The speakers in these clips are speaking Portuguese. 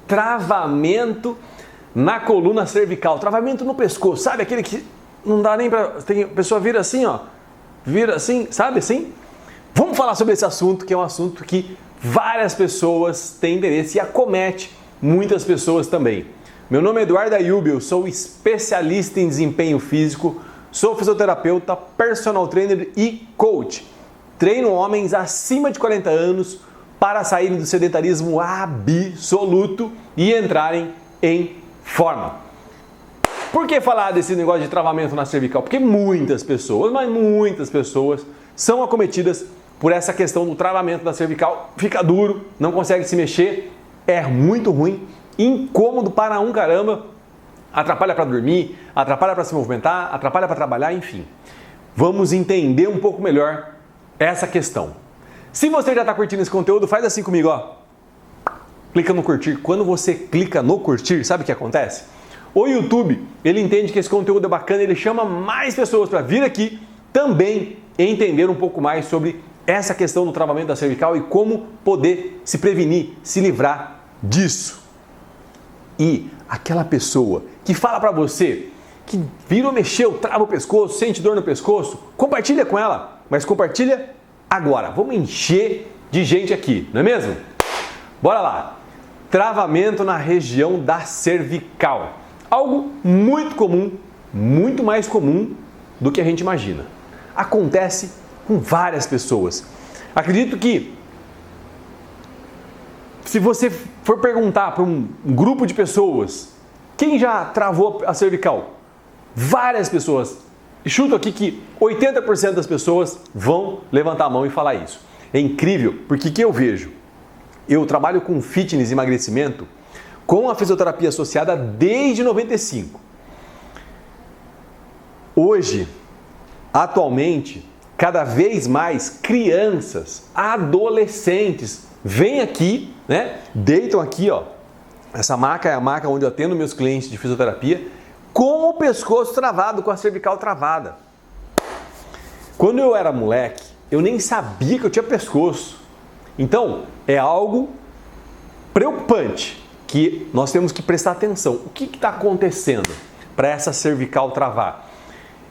Travamento na coluna cervical, travamento no pescoço, sabe aquele que não dá nem pra... a pessoa vira assim, ó, vira assim, sabe assim? Vamos falar sobre esse assunto, que é um assunto que várias pessoas têm interesse e acomete muitas pessoas também. Meu nome é Eduardo Ayub, eu sou especialista em desempenho físico, sou fisioterapeuta, personal trainer e coach. Treino homens acima de 40 anos para saírem do sedentarismo absoluto e entrarem em forma. Por que falar desse negócio de travamento na cervical? Porque muitas pessoas, mas muitas pessoas são acometidas por essa questão do travamento da cervical. Fica duro, não consegue se mexer, é muito ruim, incômodo para um caramba, atrapalha para dormir, atrapalha para se movimentar, atrapalha para trabalhar, enfim. Vamos entender um pouco melhor essa questão. Se você já está curtindo esse conteúdo, faz assim comigo, ó. Clica no curtir. Quando você clica no curtir, sabe o que acontece? O YouTube, ele entende que esse conteúdo é bacana, ele chama mais pessoas para vir aqui também entender um pouco mais sobre essa questão do travamento da cervical e como poder se prevenir, se livrar disso. E aquela pessoa que fala para você que virou, mexeu, trava o pescoço, sente dor no pescoço, compartilha com ela, mas compartilha agora. Vamos encher de gente aqui, não é mesmo? Bora lá. Travamento na região da cervical. Algo muito comum, muito mais comum do que a gente imagina. Acontece com várias pessoas. Acredito que se você for perguntar para um grupo de pessoas quem já travou a cervical, várias pessoas, e chuto aqui que 80% das pessoas vão levantar a mão e falar isso. É incrível, porque o que eu vejo? Eu trabalho com fitness e emagrecimento com a fisioterapia associada desde 95. Hoje, atualmente, cada vez mais crianças, adolescentes vêm aqui, né? Deitam aqui, ó. Essa maca é a maca onde eu atendo meus clientes de fisioterapia com o pescoço travado, com a cervical travada. Quando eu era moleque, eu nem sabia que eu tinha pescoço. Então, é algo preocupante que nós temos que prestar atenção. O que está acontecendo para essa cervical travar?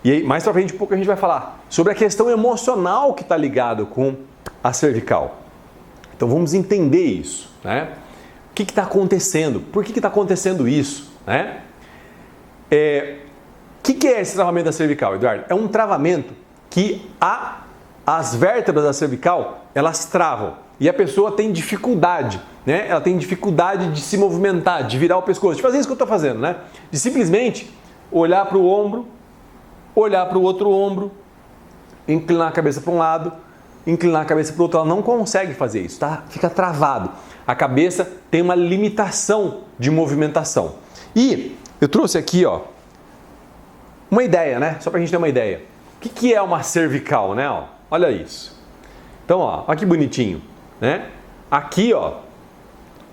E aí, mais para frente um pouco a gente vai falar sobre a questão emocional que está ligado com a cervical. Então vamos entender isso, né? O que está acontecendo? Por que está acontecendo isso, né? O que é esse travamento da cervical, Eduardo? É um travamento que as vértebras da cervical, elas travam e a pessoa tem dificuldade, né? Ela tem dificuldade de se movimentar, de virar o pescoço, de fazer isso que eu estou fazendo, né? De simplesmente olhar para o ombro, olhar para o outro ombro, inclinar a cabeça para um lado, inclinar a cabeça para o outro. Ela não consegue fazer isso, tá? Fica travado. A cabeça tem uma limitação de movimentação. E eu trouxe aqui, ó, uma ideia, né? Só para a gente ter uma ideia. O que é uma cervical, né? Ó, olha isso. Então, ó, olha que bonitinho, né? Aqui, ó,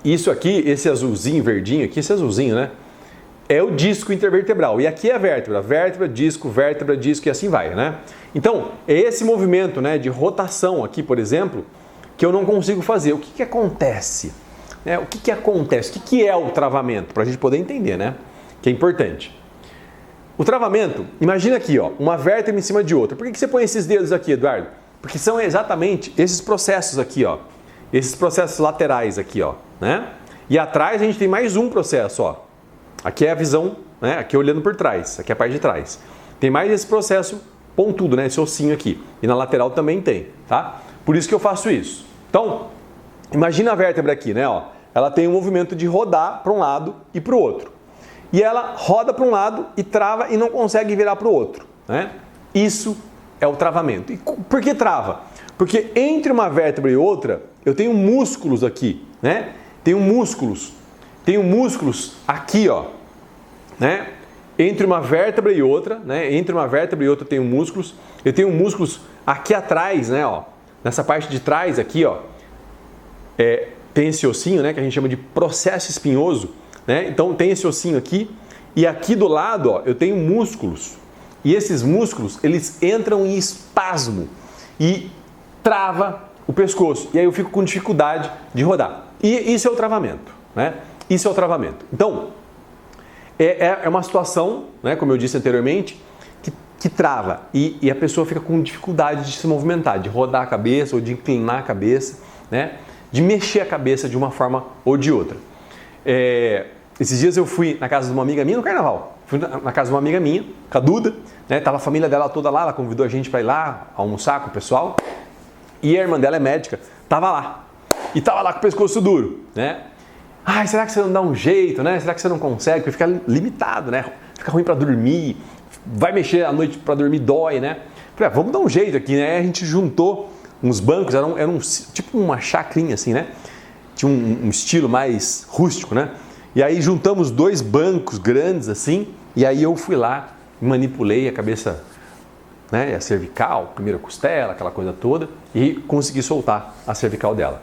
isso aqui, esse azulzinho, verdinho aqui, esse azulzinho, né? É o disco intervertebral. E aqui é a vértebra. Vértebra, disco e assim vai, né? Então, é esse movimento, né, de rotação aqui, por exemplo, que eu não consigo fazer. O que acontece? O que acontece? O que é o travamento? Para a gente poder entender, né? Que é importante. O travamento, imagina aqui, ó, uma vértebra em cima de outra. Por que você põe esses dedos aqui, Eduardo? Porque são exatamente esses processos aqui, ó. Esses processos laterais aqui, ó, né? E atrás a gente tem mais um processo, ó. Aqui é a visão, né? Aqui olhando por trás, aqui é a parte de trás. Tem mais esse processo pontudo, né? Esse ossinho aqui. E na lateral também tem, tá? Por isso que eu faço isso. Então, imagina a vértebra aqui, né? Ó, ela tem um movimento de rodar para um lado e para o outro. E ela roda para um lado e trava e não consegue virar para o outro, né? Isso é o travamento. E por que trava? Porque entre uma vértebra e outra, eu tenho músculos aqui, né? Tenho músculos aqui, ó, né? Entre uma vértebra e outra, né? Entre uma vértebra e outra eu tenho músculos. Eu tenho músculos aqui atrás, né? Ó, nessa parte de trás aqui, ó, tem esse ossinho, né? Que a gente chama de processo espinhoso, né? Então tem esse ossinho aqui e aqui do lado, ó, eu tenho músculos. E esses músculos, eles entram em espasmo e trava o pescoço. E aí eu fico com dificuldade de rodar. E isso é o travamento, né? Isso é o travamento. Então, é uma situação, né, como eu disse anteriormente, que trava e a pessoa fica com dificuldade de se movimentar, de rodar a cabeça ou de inclinar a cabeça, né, de mexer a cabeça de uma forma ou de outra. Esses dias eu fui na casa de uma amiga minha no carnaval. Fui na casa de uma amiga minha, com a Duda, né, tava a família dela toda lá, ela convidou a gente para ir lá almoçar com o pessoal. E a irmã dela é médica, tava lá. E tava lá com o pescoço duro, né? Ai, será que você não dá um jeito, né? Será que você não consegue? Porque fica limitado, né? Fica ruim para dormir, vai mexer à noite para dormir, dói, né? Falei, vamos dar um jeito aqui, né? A gente juntou uns bancos, era tipo uma chacrinha assim, né? Tinha um estilo mais rústico, né? E aí juntamos 2 bancos grandes assim, e aí eu fui lá, manipulei a cabeça, né? A cervical, primeira costela, aquela coisa toda, e consegui soltar a cervical dela.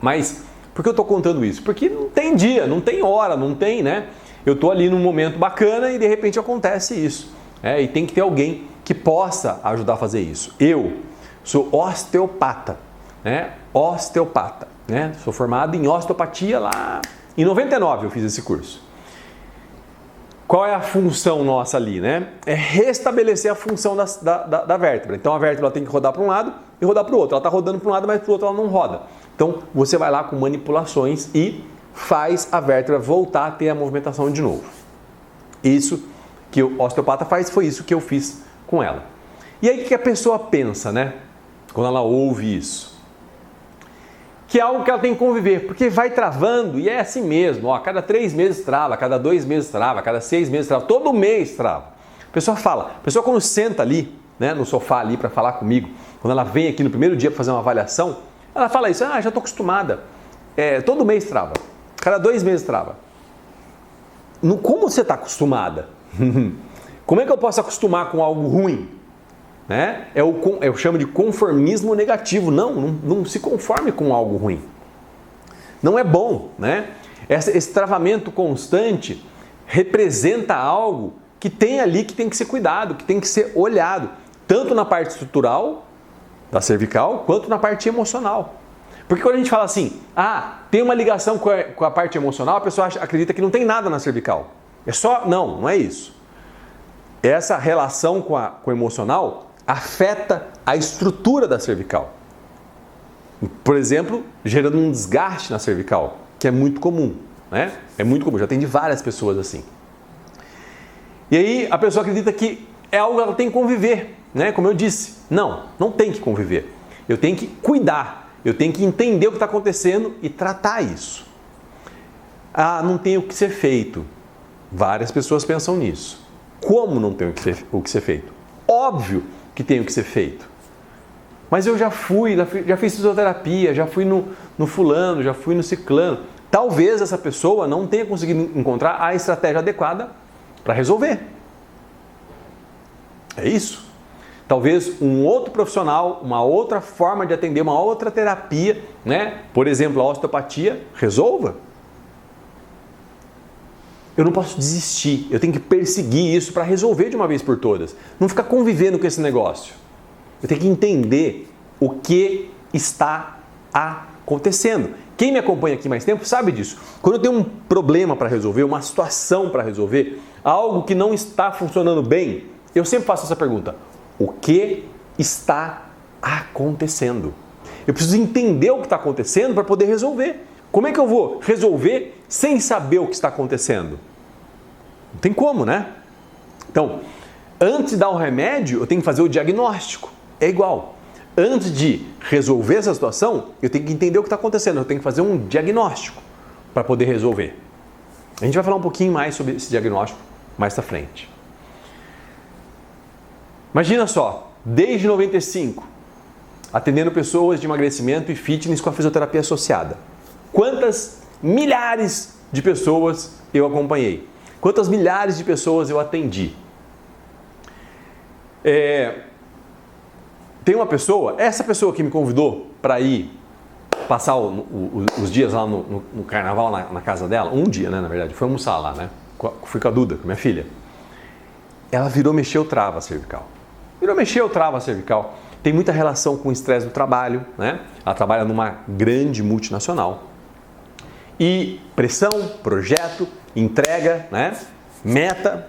Mas por que eu estou contando isso? Porque não tem dia, não tem hora, não tem, né? Eu estou ali num momento bacana e de repente acontece isso. E tem que ter alguém que possa ajudar a fazer isso. Eu sou osteopata, né? Osteopata, né? Sou formado em osteopatia lá em 99 eu fiz esse curso. Qual é a função nossa ali, né? É restabelecer a função da vértebra. Então a vértebra tem que rodar para um lado e rodar para o outro. Ela está rodando para um lado, mas para o outro ela não roda. Então você vai lá com manipulações e faz a vértebra voltar a ter a movimentação de novo. Isso que o osteopata faz, foi isso que eu fiz com ela. E aí o que a pessoa pensa, né? Quando ela ouve isso? Que é algo que ela tem que conviver, porque vai travando e é assim mesmo. Ó, a cada 3 meses trava, a cada 2 meses trava, a cada 6 meses trava, todo mês trava. A pessoa fala, a pessoa quando senta ali, né, no sofá ali para falar comigo, quando ela vem aqui no primeiro dia para fazer uma avaliação, ela fala isso, já estou acostumada, todo mês trava, cada 2 meses trava. Como você está acostumada? Como é que eu posso acostumar com algo ruim? Né? Eu chamo de conformismo negativo. Não se conforme com algo ruim. Não é bom, né? Esse travamento constante representa algo que tem ali que tem que ser cuidado, que tem que ser olhado, tanto na parte estrutural da cervical, quanto na parte emocional. Porque quando a gente fala assim, tem uma ligação com a parte emocional, a pessoa acredita que não tem nada na cervical. Não é isso. Essa relação com o emocional afeta a estrutura da cervical. Por exemplo, gerando um desgaste na cervical, que é muito comum, né? É muito comum, já atendi várias pessoas assim. E aí a pessoa acredita que é algo que ela tem que conviver, né? Como eu disse, não tem que conviver. Eu tenho que cuidar, eu tenho que entender o que está acontecendo e tratar isso. Não tem o que ser feito. Várias pessoas pensam nisso. Como não tem o que ser feito? Óbvio que tem o que ser feito. Mas eu já fiz fisioterapia, já fui no fulano, já fui no ciclano. Talvez essa pessoa não tenha conseguido encontrar a estratégia adequada para resolver. É isso. Talvez um outro profissional, uma outra forma de atender, uma outra terapia, né? Por exemplo, a osteopatia, resolva. Eu não posso desistir, eu tenho que perseguir isso para resolver de uma vez por todas. Não ficar convivendo com esse negócio. Eu tenho que entender o que está acontecendo. Quem me acompanha aqui mais tempo sabe disso. Quando eu tenho um problema para resolver, uma situação para resolver, algo que não está funcionando bem, eu sempre faço essa pergunta: o que está acontecendo? Eu preciso entender o que está acontecendo para poder resolver. Como é que eu vou resolver sem saber o que está acontecendo? Não tem como, né? Então, antes de dar um remédio, eu tenho que fazer o diagnóstico. É igual. Antes de resolver essa situação, eu tenho que entender o que está acontecendo. Eu tenho que fazer um diagnóstico para poder resolver. A gente vai falar um pouquinho mais sobre esse diagnóstico mais pra frente. Imagina só, desde 95, atendendo pessoas de emagrecimento e fitness com a fisioterapia associada. Quantas milhares de pessoas eu acompanhei? Quantas milhares de pessoas eu atendi? Tem uma pessoa, essa pessoa que me convidou para ir passar os dias lá no carnaval na casa dela, um dia, né, na verdade, foi almoçar lá, né? Fui com a Duda, com minha filha. Ela mexeu, trava a cervical. Tem tem muita relação com o estresse do trabalho, né? Ela trabalha numa grande multinacional. E pressão, projeto, entrega, né? Meta,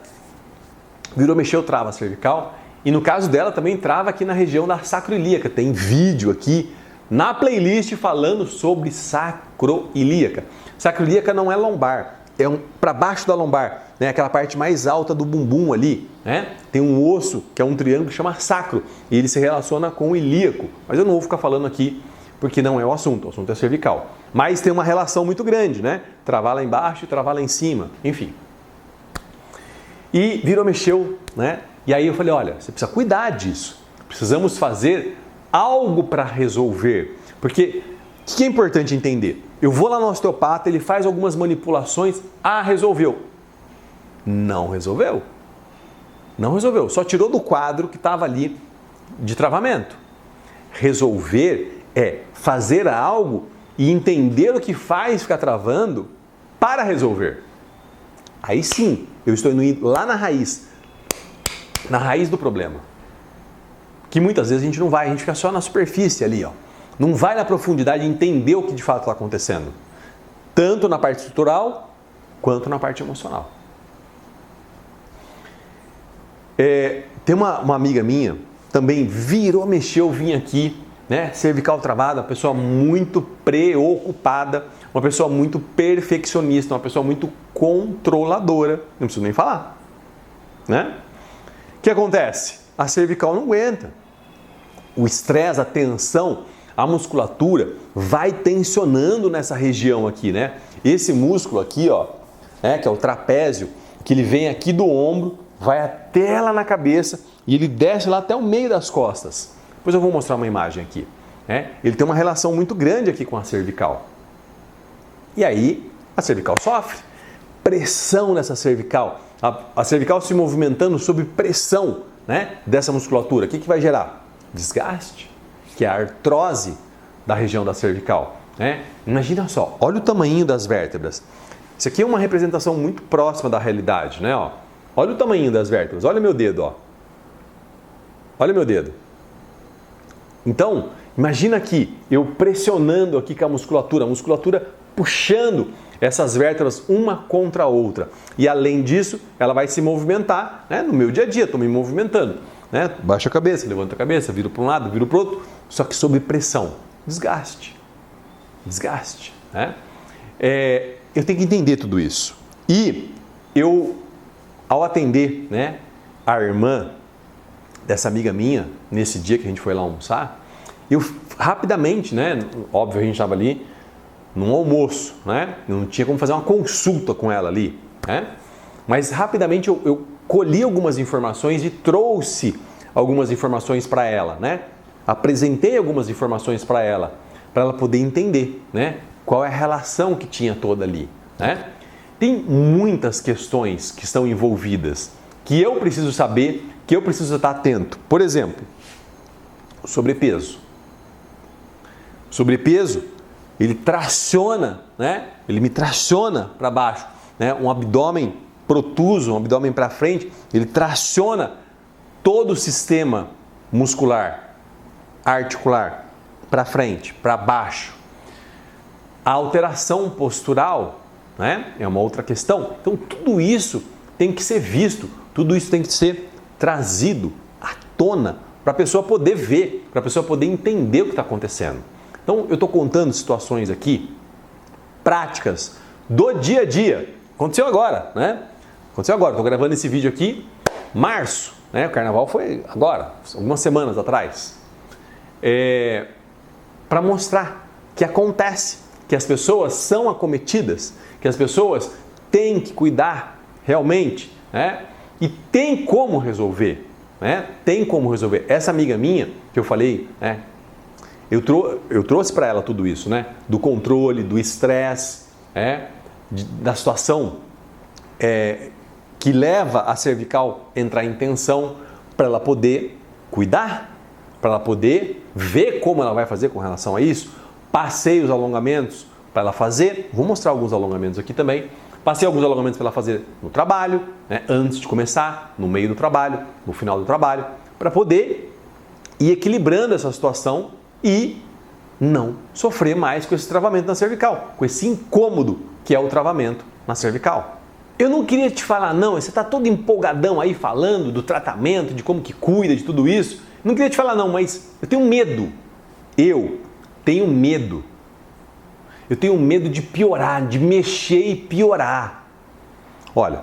virou, mexeu, trava cervical. E no caso dela também trava aqui na região da sacroiliaca. Tem vídeo aqui na playlist falando sobre sacroiliaca. Sacroiliaca não é lombar, é para baixo da lombar, né? Aquela parte mais alta do bumbum ali, né? Tem um osso que é um triângulo que chama sacro e ele se relaciona com o ilíaco. Mas eu não vou ficar falando aqui porque não é o assunto é cervical. Mas tem uma relação muito grande, né? Travar lá embaixo e travar lá em cima, enfim. E virou, mexeu, né? E aí eu falei, olha, você precisa cuidar disso. Precisamos fazer algo para resolver. Porque o que é importante entender? Eu vou lá no osteopata, ele faz algumas manipulações, resolveu. Não resolveu. Não resolveu. Só tirou do quadro que estava ali de travamento. Resolver é fazer algo e entender o que faz ficar travando para resolver. Aí sim, eu estou indo lá na raiz do problema. Que muitas vezes a gente não vai, a gente fica só na superfície ali, ó. Não vai na profundidade entender o que de fato está acontecendo. Tanto na parte estrutural, quanto na parte emocional. Tem uma amiga minha, também virou, mexeu, vim aqui, né? Cervical travada, uma pessoa muito preocupada, uma pessoa muito perfeccionista, uma pessoa muito controladora, não preciso nem falar, né? O que acontece? A cervical não aguenta. O estresse, a tensão, a musculatura vai tensionando nessa região aqui, né? Esse músculo aqui, ó, que é o trapézio, que ele vem aqui do ombro, vai até lá na cabeça e ele desce lá até o meio das costas. Depois eu vou mostrar uma imagem aqui. Ele tem uma relação muito grande aqui com a cervical. E aí, a cervical sofre. Pressão nessa cervical. A cervical se movimentando sob pressão, né, dessa musculatura. O que vai gerar? Desgaste, que é a artrose da região da cervical. Né? Imagina só, olha o tamanho das vértebras. Isso aqui é uma representação muito próxima da realidade, né? Ó, olha o tamanho das vértebras, olha meu dedo, ó. Olha meu dedo. Então, imagina aqui, eu pressionando aqui com a musculatura puxando essas vértebras uma contra a outra. E além disso, ela vai se movimentar, né? No meu dia a dia, estou me movimentando. Né? Baixa a cabeça, levanta a cabeça, viro para um lado, viro para o outro, só que sob pressão. Desgaste. Né? Eu tenho que entender tudo isso. E eu, ao atender, né, a irmã dessa amiga minha, nesse dia que a gente foi lá almoçar, eu rapidamente, né, óbvio, a gente estava ali num almoço, né, não tinha como fazer uma consulta com ela ali, né, mas rapidamente eu colhi algumas informações e trouxe algumas informações para ela, né, apresentei algumas informações para ela poder entender, né, qual é a relação que tinha toda ali, né. Tem muitas questões que estão envolvidas, que eu preciso saber, que eu preciso estar atento. Por exemplo, sobrepeso. Sobrepeso, ele traciona, né? Ele me traciona para baixo, né? Um abdômen protuso, um abdômen para frente, ele traciona todo o sistema muscular, articular, para frente, para baixo. A alteração postural, né? É uma outra questão. Então, tudo isso tem que ser visto, tudo isso tem que ser trazido à tona para a pessoa poder ver, para a pessoa poder entender o que está acontecendo. Então, eu estou contando situações aqui, práticas do dia a dia. Aconteceu agora, né? Aconteceu agora. Estou gravando esse vídeo aqui, março, né? O carnaval foi agora, algumas semanas atrás. Para mostrar que acontece, que as pessoas são acometidas, que as pessoas têm que cuidar realmente, né? E tem como resolver, né? Tem como resolver. Essa amiga minha, que eu falei, né? Eu trouxe para ela tudo isso, né? Do controle, do estresse, da situação que leva a cervical a entrar em tensão, para ela poder cuidar, para ela poder ver como ela vai fazer com relação a isso. Passei os alongamentos para ela fazer, vou mostrar alguns alongamentos aqui também. Passei alguns alongamentos para ela fazer no trabalho, né, antes de começar, no meio do trabalho, no final do trabalho, para poder ir equilibrando essa situação e não sofrer mais com esse travamento na cervical, com esse incômodo que é o travamento na cervical. Eu não queria te falar, não, você está todo empolgadão aí falando do tratamento, de como que cuida, de tudo isso. Não queria te falar não, mas eu tenho medo. Eu tenho medo. Eu tenho medo de piorar, de mexer e piorar. Olha,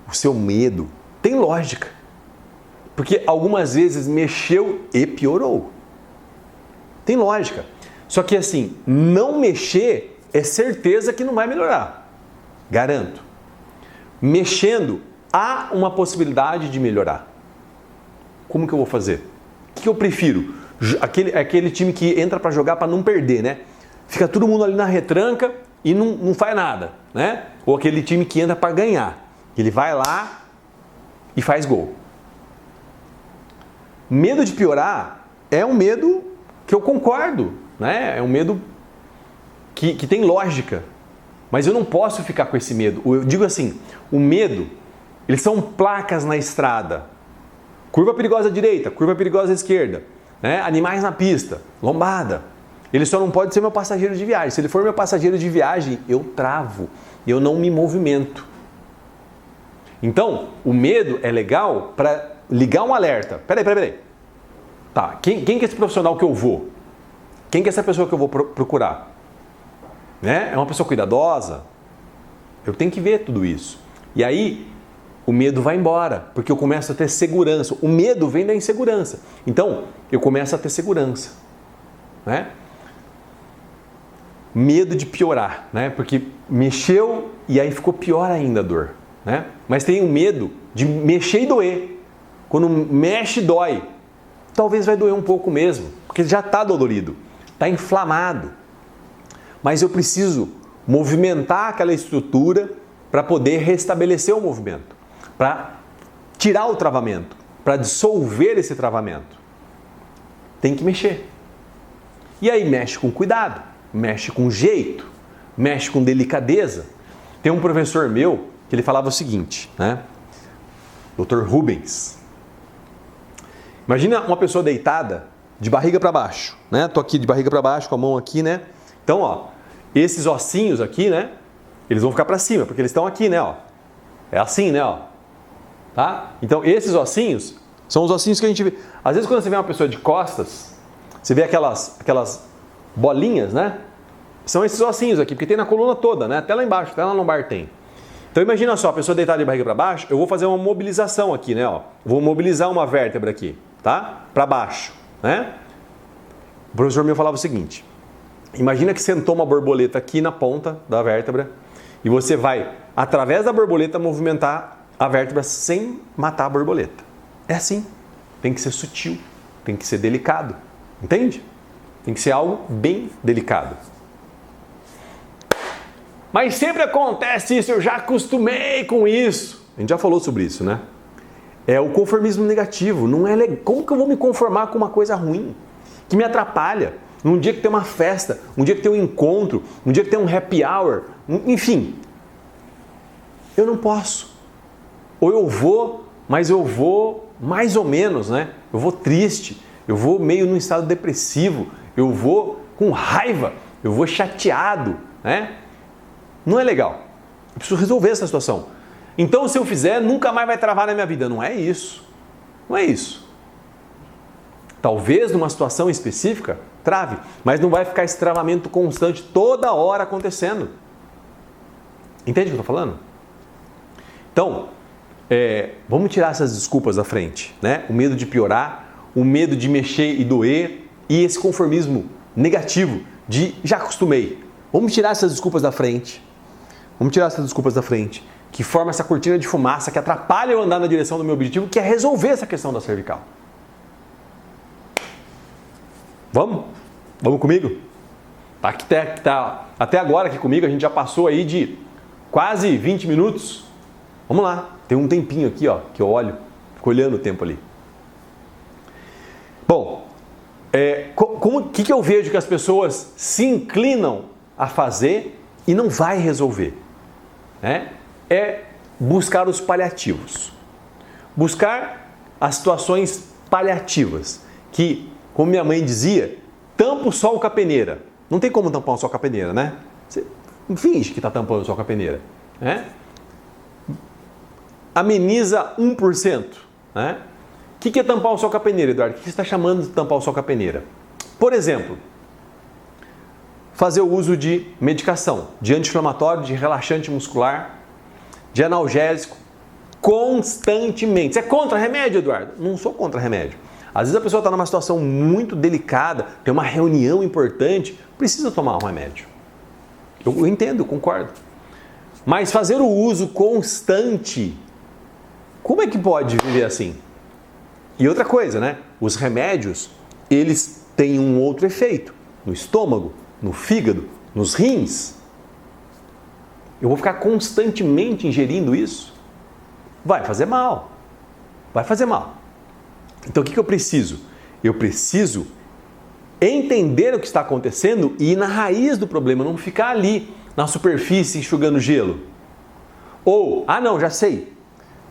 o seu medo tem lógica. Porque algumas vezes mexeu e piorou. Tem lógica. Só que assim, não mexer é certeza que não vai melhorar. Garanto. Mexendo, há uma possibilidade de melhorar. Como que eu vou fazer? O que eu prefiro? Aquele time que entra para jogar para não perder, né? Fica todo mundo ali na retranca e não faz nada, né? Ou aquele time que entra para ganhar. Ele vai lá e faz gol. Medo de piorar é um medo que eu concordo, né? É um medo que tem lógica. Mas eu não posso ficar com esse medo. Eu digo assim, o medo, eles são placas na estrada. Curva perigosa à direita, curva perigosa à esquerda. Né? Animais na pista, lombada. Ele só não pode ser meu passageiro de viagem. Se ele for meu passageiro de viagem, eu travo. Eu não me movimento. Então, o medo é legal para ligar um alerta. Peraí. Tá, quem que é esse profissional que eu vou? Quem que é essa pessoa que eu vou procurar? Né? É uma pessoa cuidadosa? Eu tenho que ver tudo isso. E aí, o medo vai embora, porque eu começo a ter segurança. O medo vem da insegurança. Então, eu começo a ter segurança. Né? Medo de piorar, né? Porque mexeu e aí ficou pior ainda a dor. Né? Mas tem o medo de mexer e doer. Quando mexe, dói. Talvez vai doer um pouco mesmo, porque já está dolorido, está inflamado. Mas eu preciso movimentar aquela estrutura para poder restabelecer o movimento, para tirar o travamento, para dissolver esse travamento. Tem que mexer. E aí mexe com cuidado, mexe com jeito, mexe com delicadeza. Tem um professor meu que ele falava o seguinte, né? Dr. Rubens. Imagina uma pessoa deitada de barriga para baixo, né? Tô aqui de barriga para baixo com a mão aqui, né? Então, ó, esses ossinhos aqui, né? Eles vão ficar para cima, porque eles estão aqui, né? Ó. É assim, né? Ó. Tá? Então, esses ossinhos são os ossinhos que a gente vê. Às vezes, quando você vê uma pessoa de costas, você vê aquelas bolinhas, né? São esses ossinhos aqui, porque tem na coluna toda, né? Até lá embaixo, até lá na lombar tem. Então, imagina só, a pessoa deitada de barriga para baixo, eu vou fazer uma mobilização aqui, né? Ó. Vou mobilizar uma vértebra aqui, tá? Para baixo, né? O professor meu falava o seguinte: imagina que sentou uma borboleta aqui na ponta da vértebra e você vai, através da borboleta, movimentar a vértebra sem matar a borboleta. É assim. Tem que ser sutil, tem que ser delicado. Entende? Tem que ser algo bem delicado. Mas sempre acontece isso, eu já acostumei com isso. A gente já falou sobre isso, né? É o conformismo negativo. Não é legal. Como que eu vou me conformar com uma coisa ruim? Que me atrapalha. Num dia que tem uma festa, um dia que tem um encontro, um dia que tem um happy hour, enfim. Eu não posso. Ou eu vou, mas eu vou mais ou menos, né? Eu vou triste, eu vou meio num estado depressivo, eu vou com raiva, eu vou chateado, né? Não é legal. Eu preciso resolver essa situação. Então, se eu fizer, nunca mais vai travar na minha vida. Não é isso. Não é isso. Talvez numa situação específica, trave, mas não vai ficar esse travamento constante toda hora acontecendo. Entende o que eu estou falando? Então, vamos tirar essas desculpas da frente, né? O medo de piorar, o medo de mexer e doer e esse conformismo negativo de já acostumei. Vamos tirar essas desculpas da frente. Vamos tirar essas desculpas da frente, que forma essa cortina de fumaça que atrapalha eu andar na direção do meu objetivo, que é resolver essa questão da cervical. Vamos? Vamos comigo? Tá até agora aqui comigo, a gente já passou aí de quase 20 minutos. Vamos lá, tem um tempinho aqui, ó, que eu olho, fico olhando o tempo ali. Bom, o que eu vejo que as pessoas se inclinam a fazer e não vai resolver? É buscar os paliativos. Buscar as situações paliativas, que como minha mãe dizia, tampa o sol com a peneira. Não tem como tampar o sol com a peneira, né? Você finge que está tampando o sol com a peneira, né? Ameniza 1%, né? O que é tampar o sol com a peneira, Eduardo? O que você está chamando de tampar o sol com a peneira? Por exemplo, fazer o uso de medicação, de anti-inflamatório, de relaxante muscular, de analgésico, constantemente. Você é contra remédio, Eduardo? Não sou contra remédio. Às vezes a pessoa está numa situação muito delicada, tem uma reunião importante, precisa tomar um remédio. Eu entendo, eu concordo. Mas fazer o uso constante, como é que pode viver assim? E outra coisa, né? Os remédios, eles têm um outro efeito no estômago, no fígado, nos rins. Eu vou ficar constantemente ingerindo isso? Vai fazer mal. Vai fazer mal. Então o que eu preciso? Eu preciso entender o que está acontecendo e ir na raiz do problema, não ficar ali na superfície enxugando gelo. Ou, não, já sei,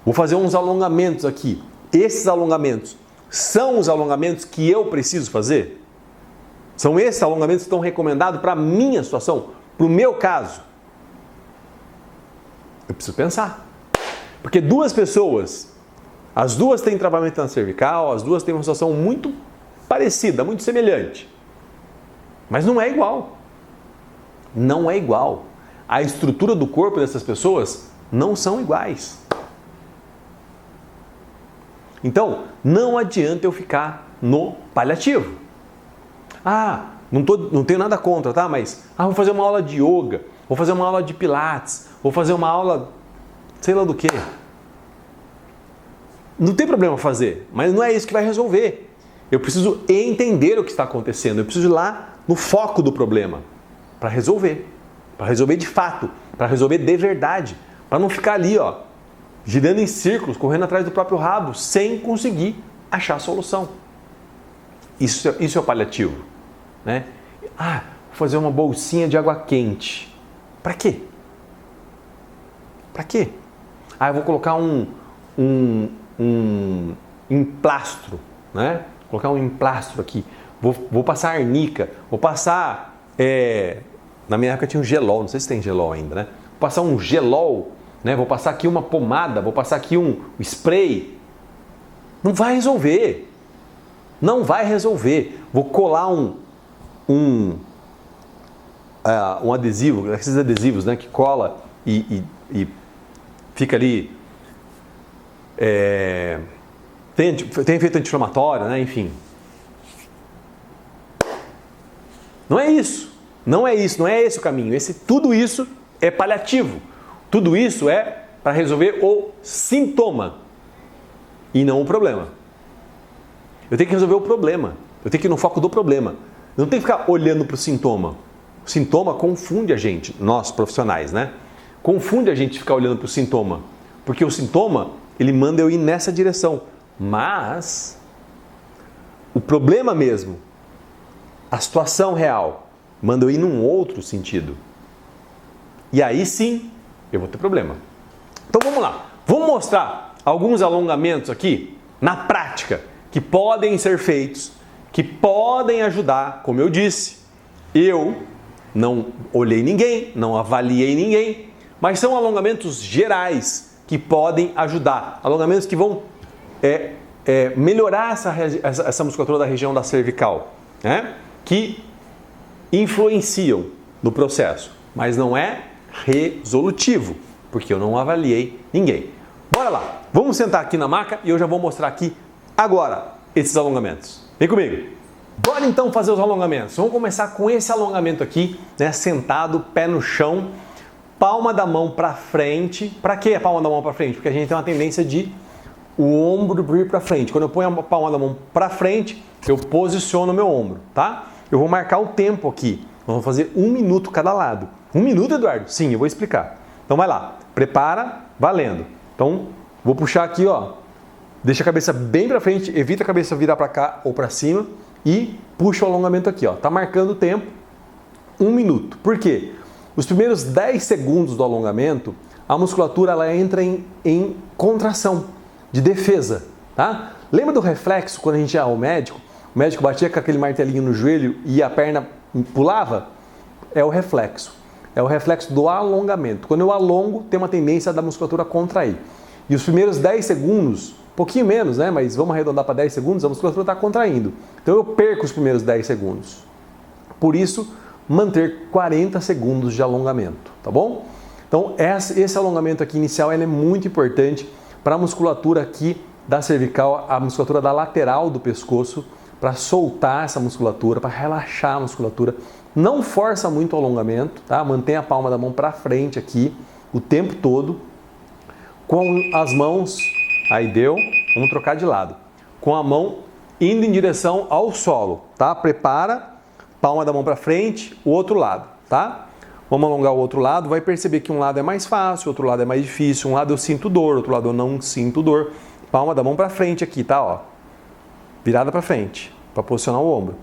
vou fazer uns alongamentos aqui. Esses alongamentos são os alongamentos que eu preciso fazer? São esses alongamentos que estão recomendados para a minha situação, para o meu caso? Eu preciso pensar. Porque duas pessoas, as duas têm travamento na cervical, as duas têm uma situação muito parecida, muito semelhante. Mas não é igual. Não é igual. A estrutura do corpo dessas pessoas não são iguais. Então, não adianta eu ficar no paliativo. Não tenho nada contra, tá? Mas, vou fazer uma aula de yoga, vou fazer uma aula de pilates, vou fazer uma aula, sei lá do que. Não tem problema fazer, mas não é isso que vai resolver. Eu preciso entender o que está acontecendo, eu preciso ir lá no foco do problema para resolver de fato, para resolver de verdade, para não ficar ali, girando em círculos, correndo atrás do próprio rabo, sem conseguir achar a solução. Isso é o paliativo, né? Vou fazer uma bolsinha de água quente. Para quê? Para quê? Eu vou colocar um emplastro, né? Colocar um emplastro aqui. Vou passar arnica, vou passar... Na minha época tinha um gelol, não sei se tem gelol ainda, né? Vou passar um gelol, né? Vou passar aqui uma pomada, vou passar aqui um spray. Não vai resolver. Não vai resolver. Vou colar um adesivo, esses adesivos, né? Que cola e fica ali... Tem efeito anti-inflamatório, né? Enfim. Não é isso. Não é esse o caminho. Tudo isso é paliativo. Tudo isso é para resolver o sintoma e não o problema. Eu tenho que resolver o problema. Eu tenho que ir no foco do problema. Eu não tenho que ficar olhando para o sintoma. O sintoma confunde a gente, nós profissionais, né? Confunde a gente ficar olhando para o sintoma. Porque o sintoma, ele manda eu ir nessa direção. Mas o problema mesmo, a situação real, manda eu ir num outro sentido. E aí sim, eu vou ter problema. Então vamos lá. Vamos mostrar alguns alongamentos aqui, na prática, que podem ser feitos, que podem ajudar, como eu disse. Eu não olhei ninguém, não avaliei ninguém, mas são alongamentos gerais que podem ajudar. Alongamentos que vão melhorar essa musculatura da região da cervical, né? Que influenciam no processo, mas não é resolutivo, porque eu não avaliei ninguém. Bora lá, vamos sentar aqui na maca e eu já vou mostrar aqui agora esses alongamentos. Vem comigo! Bora então fazer os alongamentos. Vamos começar com esse alongamento aqui, né? Sentado, pé no chão, palma da mão para frente. Para que a palma da mão para frente? Porque a gente tem uma tendência de o ombro ir para frente. Quando eu ponho a palma da mão para frente, eu posiciono o meu ombro, tá? Eu vou marcar o tempo aqui. Vamos fazer 1 minuto cada lado. 1 minuto, Eduardo? Sim, eu vou explicar. Então vai lá. Prepara, valendo. Então, vou puxar aqui, Deixa a cabeça bem para frente, evita a cabeça virar para cá ou para cima e puxa o alongamento aqui, Tá marcando o tempo. 1 minuto. Por quê? Os primeiros 10 segundos do alongamento, a musculatura ela entra em contração, de defesa, tá? Lembra do reflexo quando a gente ia ao médico? o médico batia com aquele martelinho no joelho e a perna pulava, é o reflexo. É o reflexo do alongamento. Quando eu alongo, tem uma tendência da musculatura a contrair. E os primeiros 10 segundos, um pouquinho menos, né? Mas vamos arredondar para 10 segundos, a musculatura está contraindo. Então eu perco os primeiros 10 segundos. Por isso, manter 40 segundos de alongamento, tá bom? Então esse alongamento aqui inicial ele é muito importante para a musculatura aqui da cervical, a musculatura da lateral do pescoço, para soltar essa musculatura, para relaxar a musculatura. Não força muito o alongamento, tá? Mantém a palma da mão para frente aqui o tempo todo. Com as mãos, aí deu, vamos trocar de lado. Com a mão indo em direção ao solo, tá? Prepara, palma da mão para frente, o outro lado, tá? Vamos alongar o outro lado, vai perceber que um lado é mais fácil, o outro lado é mais difícil, um lado eu sinto dor, outro lado eu não sinto dor. Palma da mão para frente aqui, tá? Ó, virada para frente, para posicionar o ombro.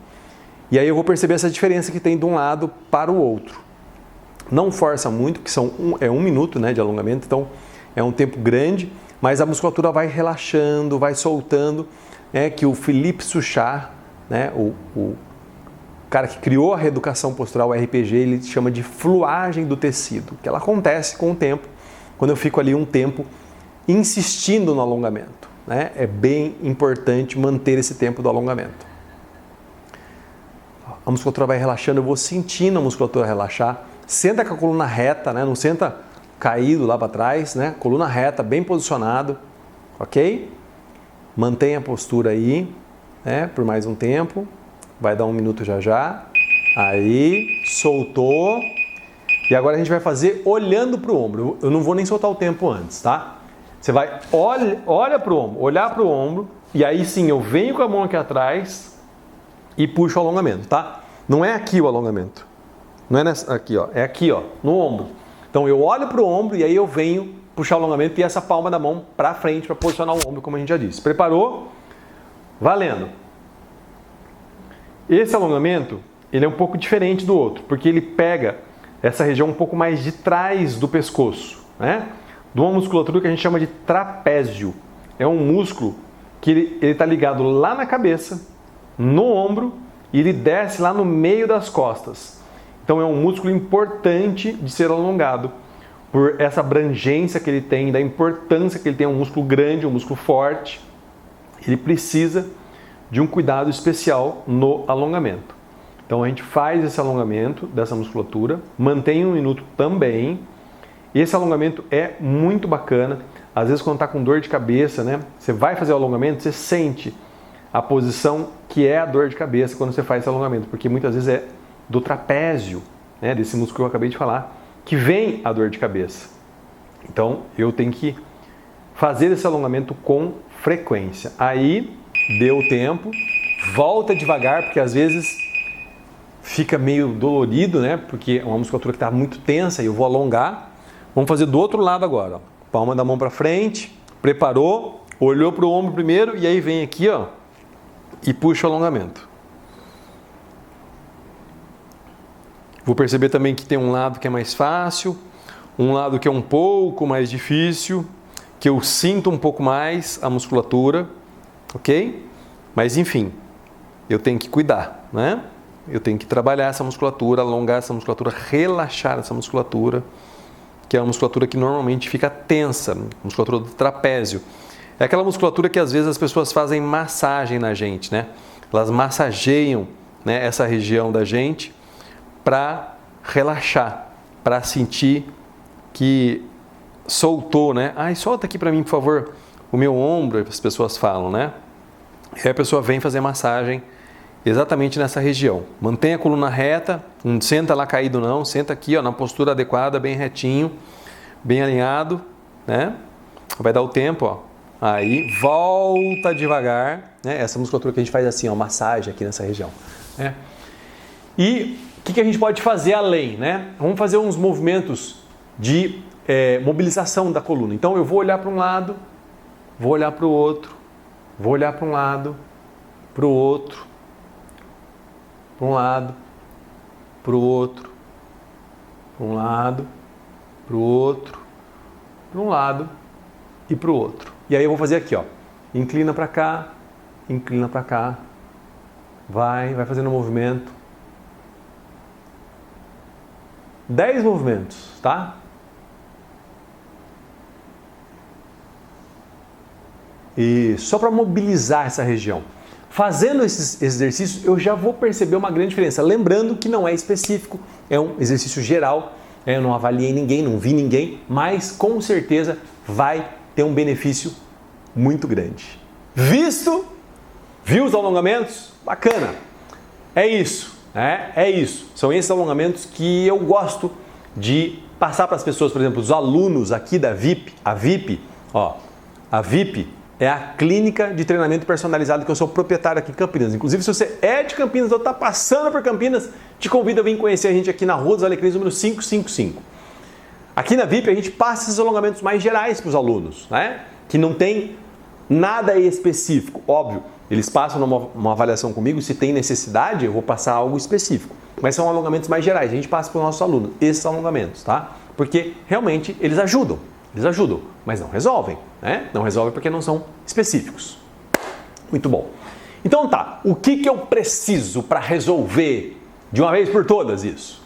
E aí eu vou perceber essa diferença que tem de um lado para o outro. Não força muito, porque é um minuto, né, de alongamento, então é um tempo grande, mas a musculatura vai relaxando, vai soltando, que o Philippe Souchard, né, o cara que criou a reeducação postural, o RPG, ele chama de fluagem do tecido, que ela acontece com o tempo, quando eu fico ali um tempo insistindo no alongamento, né? É bem importante manter esse tempo do alongamento. A musculatura vai relaxando, eu vou sentindo a musculatura relaxar. Senta com a coluna reta, né? Não senta caído lá para trás, né? Coluna reta, bem posicionado, ok? Mantenha a postura aí, né? Por mais um tempo. Vai dar um minuto já já. Aí, soltou. E agora a gente vai fazer olhando para o ombro. Eu não vou nem soltar o tempo antes, tá? Você vai, olha para o ombro, olhar para o ombro. E aí sim, eu venho com a mão aqui atrás e puxo o alongamento, tá? Não é aqui o alongamento. Não é aqui, ó. É aqui, ó, no ombro. Então eu olho para o ombro e aí eu venho puxar o alongamento e essa palma da mão para frente para posicionar o ombro, como a gente já disse. Preparou? Valendo! Esse alongamento, ele é um pouco diferente do outro, porque ele pega essa região um pouco mais de trás do pescoço, né? De uma musculatura que a gente chama de trapézio. É um músculo que ele está ligado lá na cabeça, no ombro, e ele desce lá no meio das costas. Então é um músculo importante de ser alongado, por essa abrangência que ele tem, da importância que ele tem, um músculo grande, um músculo forte. Ele precisa de um cuidado especial no alongamento. Então a gente faz esse alongamento dessa musculatura, mantém um minuto também. Esse alongamento é muito bacana. Às vezes quando está com dor de cabeça, né, você vai fazer o alongamento, você sente a posição que é a dor de cabeça quando você faz esse alongamento, porque muitas vezes é do trapézio, né, desse músculo que eu acabei de falar, que vem a dor de cabeça. Então eu tenho que fazer esse alongamento com frequência. Aí deu o tempo, volta devagar, porque às vezes fica meio dolorido, né? Porque é uma musculatura que está muito tensa e eu vou alongar. Vamos fazer do outro lado agora, ó. Palma da mão para frente, preparou, olhou para o ombro primeiro e aí vem aqui, ó, e puxa o alongamento. Vou perceber também que tem um lado que é mais fácil, um lado que é um pouco mais difícil, que eu sinto um pouco mais a musculatura, ok? Mas enfim, eu tenho que cuidar, né? Eu tenho que trabalhar essa musculatura, alongar essa musculatura, relaxar essa musculatura, que é uma musculatura que normalmente fica tensa, musculatura do trapézio. É aquela musculatura que às vezes as pessoas fazem massagem na gente, né? Elas massageiam, né, essa região da gente para relaxar, para sentir que soltou, né? Ai, solta aqui para mim, por favor, o meu ombro, as pessoas falam, né? E aí a pessoa vem fazer massagem exatamente nessa região. Mantenha a coluna reta, não senta lá caído não, senta aqui, ó, na postura adequada, bem retinho, bem alinhado, né? Vai dar o tempo, ó. Aí volta devagar, né? Essa musculatura que a gente faz assim, ó, massagem aqui nessa região, né? E o que a gente pode fazer além, né? Vamos fazer uns movimentos de mobilização da coluna. Então eu vou olhar para um lado, vou olhar para o outro, vou olhar para um lado, para o outro, para um lado, para o outro, para um lado, para o outro, para um lado e para o outro. E aí eu vou fazer aqui, ó, inclina para cá, vai fazendo um movimento. 10 movimentos, tá? E só para mobilizar essa região. Fazendo esses exercícios, eu já vou perceber uma grande diferença. Lembrando que não é específico, é um exercício geral. Eu não avaliei ninguém, não vi ninguém, mas com certeza vai ter um benefício muito grande. Viu os alongamentos? Bacana. É isso. É isso. São esses alongamentos que eu gosto de passar para as pessoas, por exemplo, os alunos aqui da VIP. A VIP é a clínica de treinamento personalizado que eu sou proprietário aqui em Campinas. Inclusive, se você é de Campinas ou está passando por Campinas, te convido a vir conhecer a gente aqui na Rua dos Alecrins, número 555. Aqui na VIP a gente passa esses alongamentos mais gerais para os alunos, né? Que não tem nada específico. Óbvio, eles passam uma avaliação comigo, se tem necessidade, eu vou passar algo específico. Mas são alongamentos mais gerais, a gente passa para os nossos alunos, esses alongamentos, tá? Porque realmente eles ajudam, mas não resolvem, né? Não resolvem porque não são específicos. Muito bom. Então tá, o que eu preciso para resolver de uma vez por todas isso?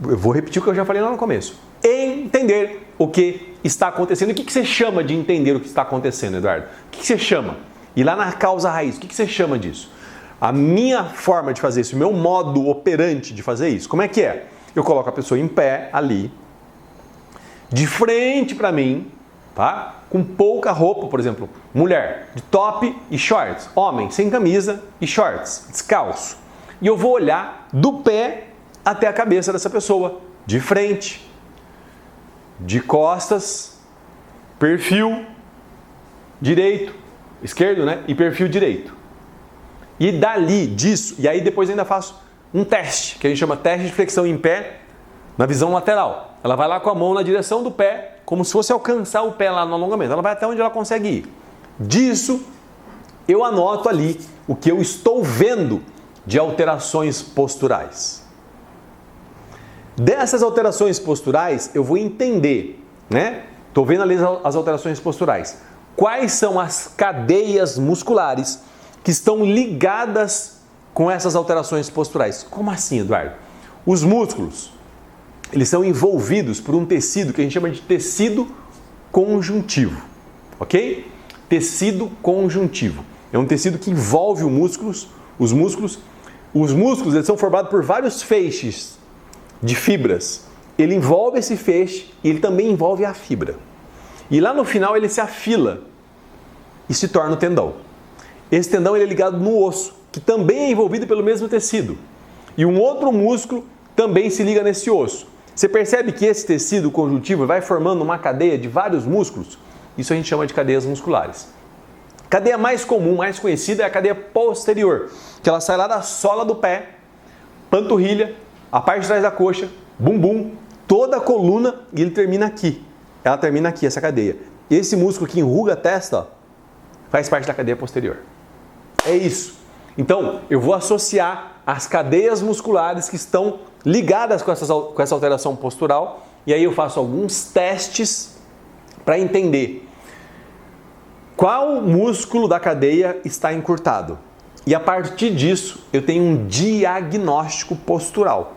Eu vou repetir o que eu já falei lá no começo. Entender o que está acontecendo. O que você chama de entender o que está acontecendo, Eduardo? O que você chama? E lá na causa raiz, o que você chama disso? A minha forma de fazer isso, o meu modo operante de fazer isso, como é que é? Eu coloco a pessoa em pé ali, de frente para mim, tá? Com pouca roupa, por exemplo, mulher de top e shorts, homem sem camisa e shorts, descalço. E eu vou olhar do pé até a cabeça dessa pessoa, de frente, de costas, perfil direito, esquerdo, né? E perfil direito. E dali, disso, e aí depois ainda faço um teste, que a gente chama teste de flexão em pé, na visão lateral. Ela vai lá com a mão na direção do pé, como se fosse alcançar o pé lá no alongamento. Ela vai até onde ela consegue ir. Disso, eu anoto ali o que eu estou vendo de alterações posturais. Dessas alterações posturais, eu vou entender, né? Estou vendo ali as alterações posturais. Quais são as cadeias musculares que estão ligadas com essas alterações posturais? Como assim, Eduardo? Os músculos, eles são envolvidos por um tecido que a gente chama de tecido conjuntivo, ok? Tecido conjuntivo. É um tecido que envolve os músculos. Os músculos, eles são formados por vários feixes de fibras. Ele envolve esse feixe e ele também envolve a fibra. E lá no final ele se afila e se torna o tendão. Esse tendão ele é ligado no osso, que também é envolvido pelo mesmo tecido. E um outro músculo também se liga nesse osso. Você percebe que esse tecido conjuntivo vai formando uma cadeia de vários músculos? Isso a gente chama de cadeias musculares. A cadeia mais comum, mais conhecida é a cadeia posterior, que ela sai lá da sola do pé, panturrilha, a parte de trás da coxa, bumbum, toda a coluna e ele termina aqui. Ela termina aqui, essa cadeia. Esse músculo que enruga a testa, ó, faz parte da cadeia posterior. É isso. Então, eu vou associar as cadeias musculares que estão ligadas com essa alteração postural e aí eu faço alguns testes para entender qual músculo da cadeia está encurtado. E a partir disso, eu tenho um diagnóstico postural.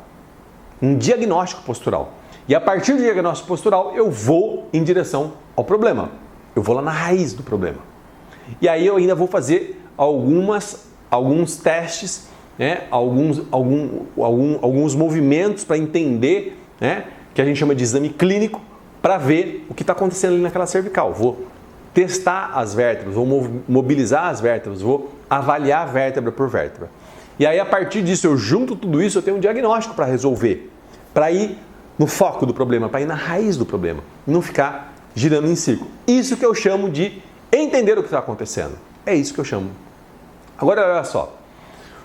E a partir do diagnóstico postural, eu vou em direção ao problema. Eu vou lá na raiz do problema. E aí eu ainda vou fazer alguns testes, né? alguns movimentos para entender, né? Que a gente chama de exame clínico, para ver o que está acontecendo ali naquela cervical. Vou testar as vértebras, vou mobilizar as vértebras, vou avaliar vértebra por vértebra. E aí a partir disso, eu junto tudo isso, eu tenho um diagnóstico para resolver, para ir no foco do problema, para ir na raiz do problema, e não ficar girando em círculo. Isso que eu chamo de entender o que está acontecendo. É isso que eu chamo. Agora, olha só.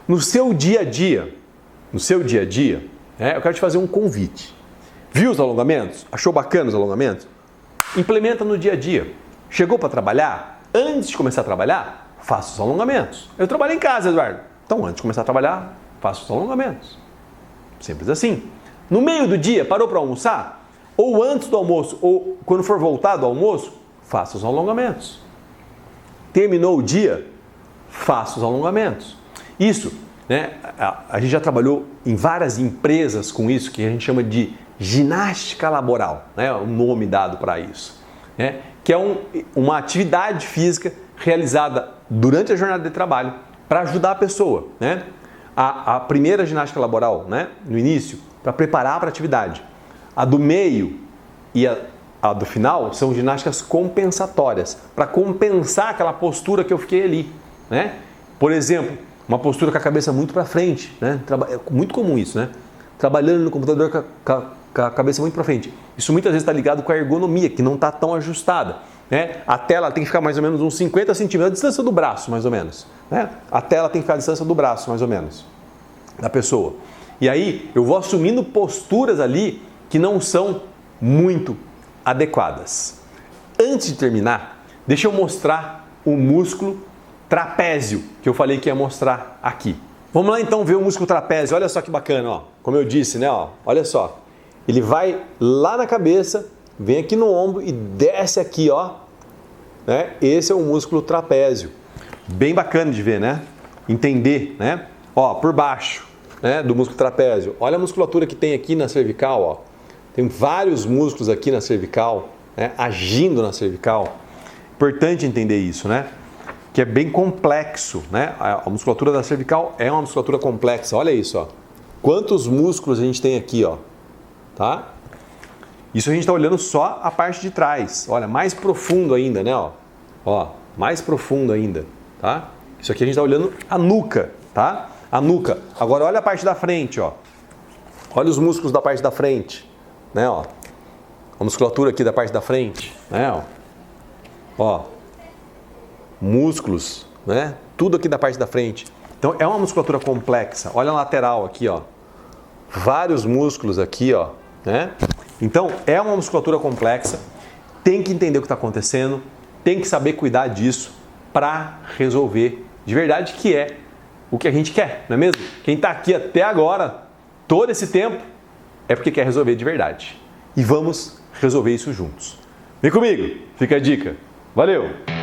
No seu dia a dia, eu quero te fazer um convite. Viu os alongamentos? Achou bacana os alongamentos? Implementa no dia a dia. Chegou para trabalhar? Antes de começar a trabalhar, faça os alongamentos. Eu trabalho em casa, Eduardo. Então, antes de começar a trabalhar, faça os alongamentos. Simples assim. No meio do dia, parou para almoçar? Ou antes do almoço, ou quando for voltar do almoço, faça os alongamentos. Terminou o dia, faça os alongamentos. Isso, né? A gente já trabalhou em várias empresas com isso, que a gente chama de ginástica laboral, né? O nome dado para isso, né? Que é uma atividade física realizada durante a jornada de trabalho para ajudar a pessoa, né? A primeira ginástica laboral, né? No início, para preparar para a atividade. A do meio e a do final são ginásticas compensatórias, para compensar aquela postura que eu fiquei ali, né? Por exemplo, uma postura com a cabeça muito para frente, né? É muito comum isso, né? Trabalhando no computador com a cabeça muito para frente. Isso muitas vezes está ligado com a ergonomia, que não está tão ajustada, né? A tela tem que ficar mais ou menos uns 50 centímetros, a distância do braço, mais ou menos, né? A tela tem que ficar a distância do braço, mais ou menos, da pessoa. E aí eu vou assumindo posturas ali que não são muito adequadas. Antes de terminar, deixa eu mostrar o músculo trapézio que eu falei que ia mostrar aqui. Vamos lá então ver o músculo trapézio. Olha só que bacana, ó. Como eu disse, né, ó. Olha só. Ele vai lá na cabeça, vem aqui no ombro e desce aqui, ó. Né? Esse é o músculo trapézio. Bem bacana de ver, né? Entender, né? Ó, por baixo, né, do músculo trapézio. Olha a musculatura que tem aqui na cervical, ó. Tem vários músculos aqui na cervical, né, agindo na cervical. Importante entender isso, né? Que é bem complexo, né? A musculatura da cervical é uma musculatura complexa. Olha isso, ó. Quantos músculos a gente tem aqui, ó. Tá? Isso a gente está olhando só a parte de trás. Olha, mais profundo ainda, né? Ó, mais profundo ainda, tá? Isso aqui a gente está olhando a nuca, tá? A nuca. Agora olha a parte da frente, ó. Olha os músculos da parte da frente, né? Ó, a musculatura aqui da parte da frente, né? Ó, músculos, né? Tudo aqui da parte da frente. Então é uma musculatura complexa. Olha a lateral aqui, ó. Vários músculos aqui, ó, né? Então é uma musculatura complexa. Tem que entender o que está acontecendo. Tem que saber cuidar disso para resolver de verdade, que é o que a gente quer, não é mesmo? Quem está aqui até agora, todo esse tempo, é porque quer resolver de verdade. E vamos resolver isso juntos. Vem comigo, fica a dica. Valeu!